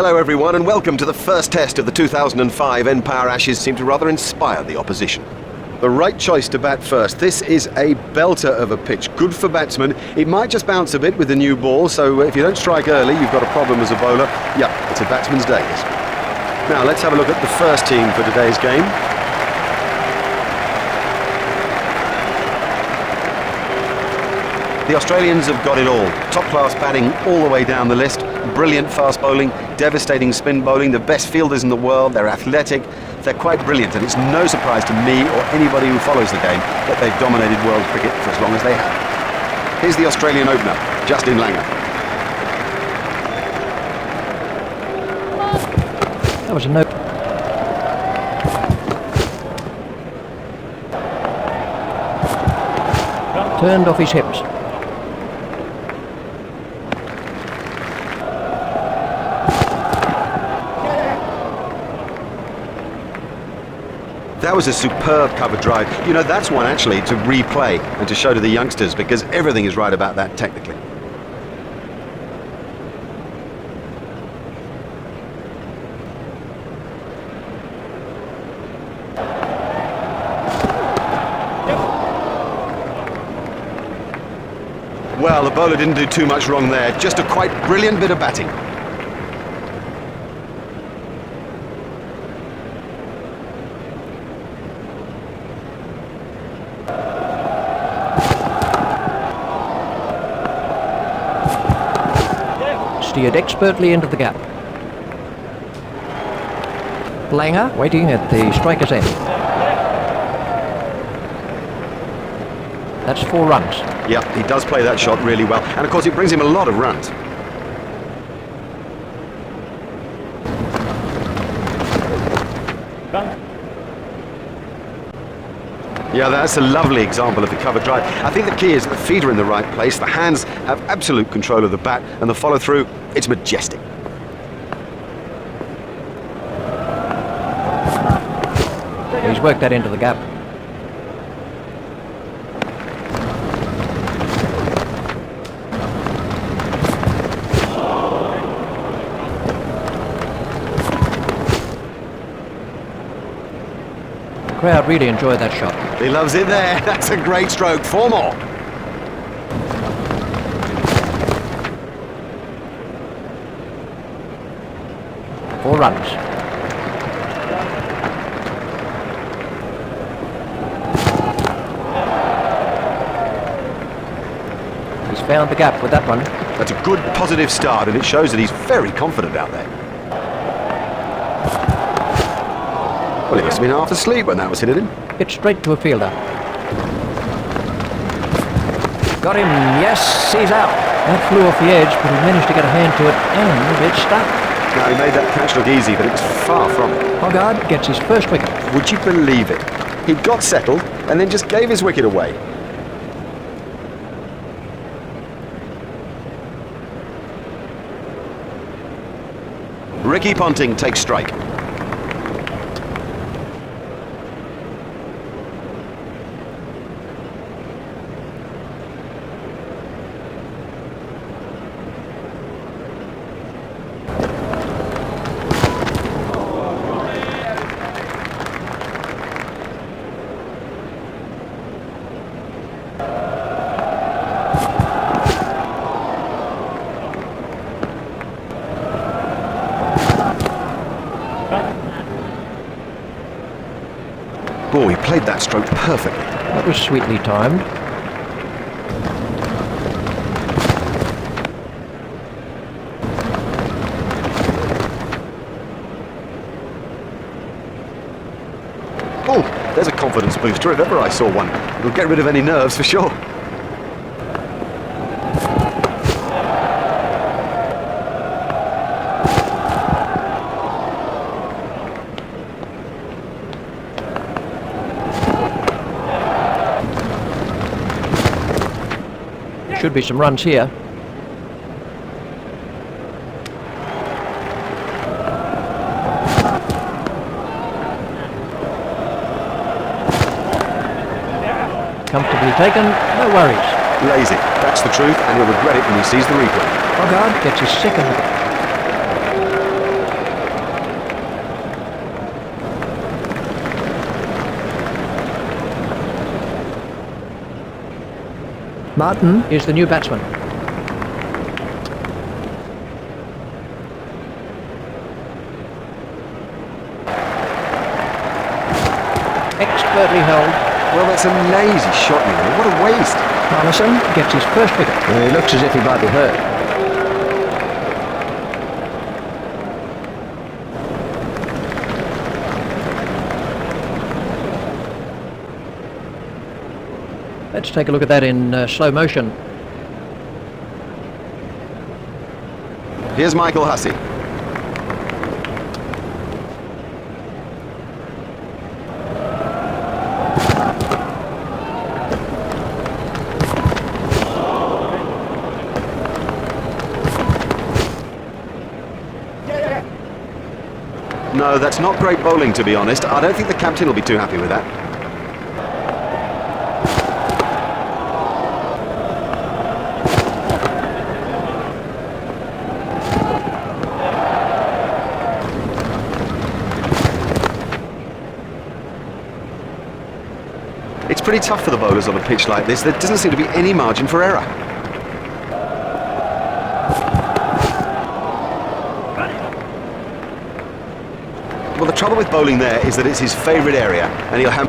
Hello everyone and welcome to the first test of the 2005 Empire Ashes. Seem to rather inspire the opposition. The right choice to bat first. This is a belter of a pitch, good for batsmen. It might just bounce a bit with the new ball, so if you don't strike early, you've got a problem as a bowler. Yeah, it's a batsman's day. Now let's have a look at the first team for today's game. The Australians have got it all. Top-class batting all the way down the list. Brilliant fast bowling, devastating spin bowling, the best fielders in the world. They're athletic, they're quite brilliant, and it's no surprise to me or anybody who follows the game that they've dominated world cricket for as long as they have. Here's the Australian opener, Justin Langer. That was a no. Turned off his hips. That was a superb cover drive. You know, that's one actually to replay and to show to the youngsters, because everything is right about that technically. Well, the bowler didn't do too much wrong there. Just a quite brilliant bit of batting. Steered expertly into the gap. Langer waiting at the striker's end. That's 4 runs. Yeah, he does play that shot really well, and of course it brings him a lot of runs. Yeah, that's a lovely example of the cover drive. I think the key is the feet are in the right place, the hands have absolute control of the bat, and the follow-through, it's majestic. He's worked that into the gap. The crowd really enjoyed that shot. He loves it there. That's a great stroke. 4 more. Four runs. He's found the gap with that one. That's a good positive start, and it shows that he's very confident out there. Well, he must have been half asleep when that was hit at him. Hit straight to a fielder. Got him, yes, he's out. That flew off the edge, but he managed to get a hand to it, and it stuck. Now, he made that catch look easy, but it was far from it. Hoggard gets his first wicket. Would you believe it? He got settled, and then just gave his wicket away. Ricky Ponting takes strike. Oh, he played that stroke perfectly. That was sweetly timed. Oh, there's a confidence booster if ever I saw one. It'll get rid of any nerves for sure. Should be some runs here. Comfortably taken, no worries. Lazy, that's the truth, and he'll regret it when he sees the replay. Hoggard gets his second wicket. Martin is the new batsman. Expertly held. Well, that's a lazy shot, you know. What a waste. Harmison gets his first wicket. He looks as if he might be hurt. Let's take a look at that in slow motion. Here's Michael Hussey. No, that's not great bowling, to be honest. I don't think the captain will be too happy with that. It's pretty tough for the bowlers on a pitch like this. There doesn't seem to be any margin for error. Well, the trouble with bowling there is that it's his favourite area, and he'll have...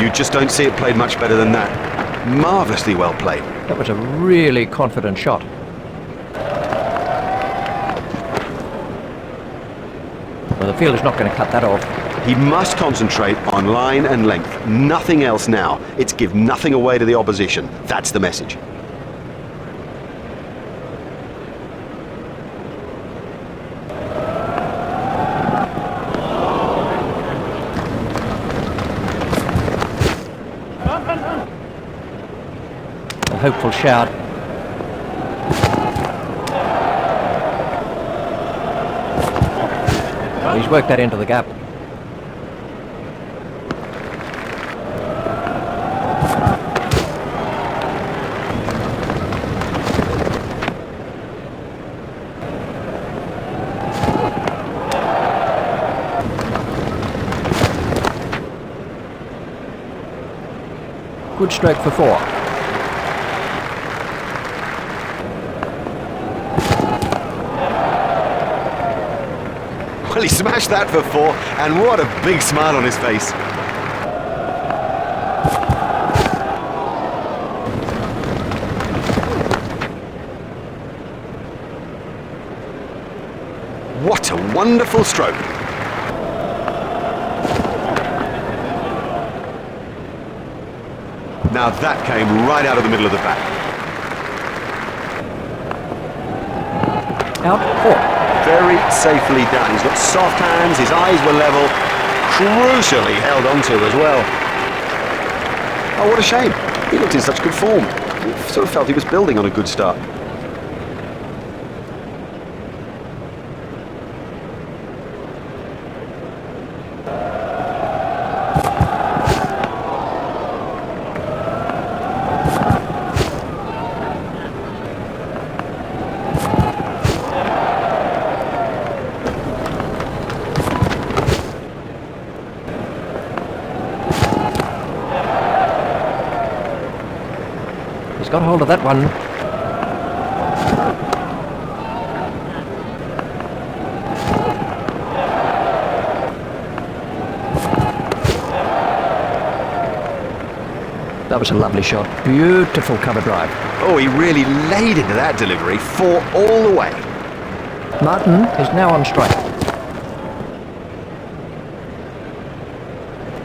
You just don't see it played much better than that. Marvellously well played. That was a really confident shot. Well, the fielder's not going to cut that off. He must concentrate on line and length. Nothing else now. It's give nothing away to the opposition. That's the message. A hopeful shout. Well, he's worked that into the gap. Good stroke for 4. Well, he smashed that for 4, and what a big smile on his face. What a wonderful stroke. Now that came right out of the middle of the bat. Out 4. Very safely done. He's got soft hands, his eyes were level, crucially held onto as well. Oh, what a shame. He looked in such good form. He sort of felt he was building on a good start. He's got hold of that one. That was a lovely shot. Beautiful cover drive. Oh, he really laid into that delivery, 4 all the way. Martin is now on strike.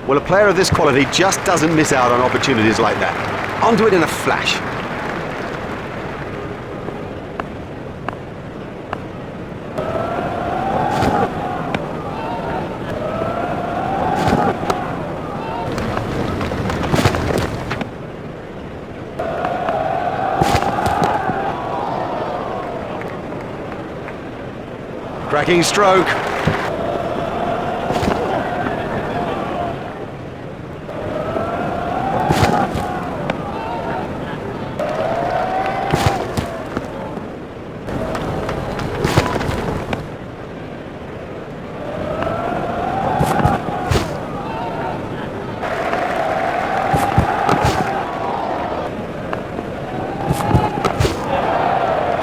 Well, a player of this quality just doesn't miss out on opportunities like that. Onto it in a flash. Cracking stroke.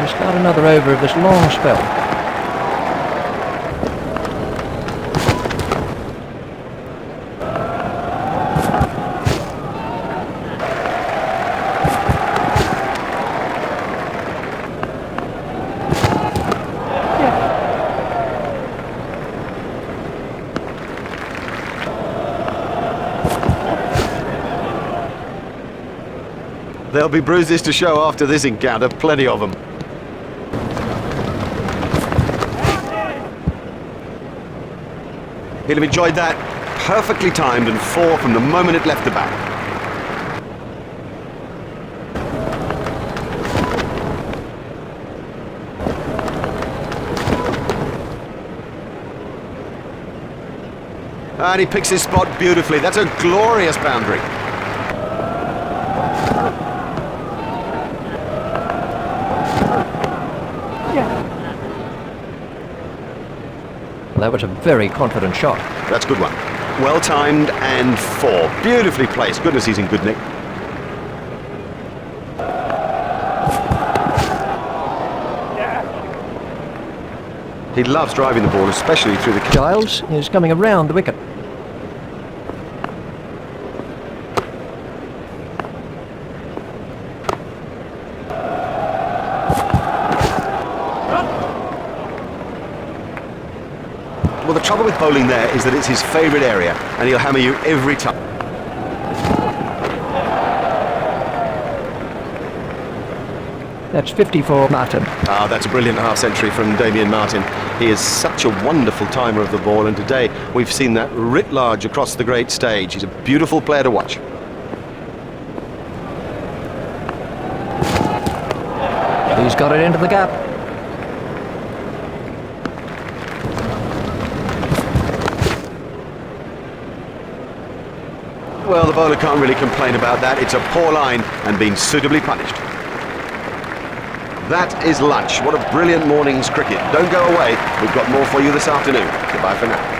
start another over of this long spell. There'll be bruises to show after this encounter, plenty of them. He'll have enjoyed that. Perfectly timed and 4 from the moment it left the bat. And he picks his spot beautifully. That's a glorious boundary. That was a very confident shot. That's a good one. Well timed and 4. Beautifully placed. Goodness, he's in good nick. He loves driving the ball, especially through the... Giles is coming around the wicket. Well, the trouble with bowling there is that it's his favourite area, and he'll hammer you every time. That's 50 for Martin. Ah, that's a brilliant half-century from Damien Martin. He is such a wonderful timer of the ball, and today we've seen that writ large across the great stage. He's a beautiful player to watch. He's got it into the gap. Well, the bowler can't really complain about that. It's a poor line and being suitably punished. That is lunch. What a brilliant morning's cricket. Don't go away. We've got more for you this afternoon. Goodbye for now.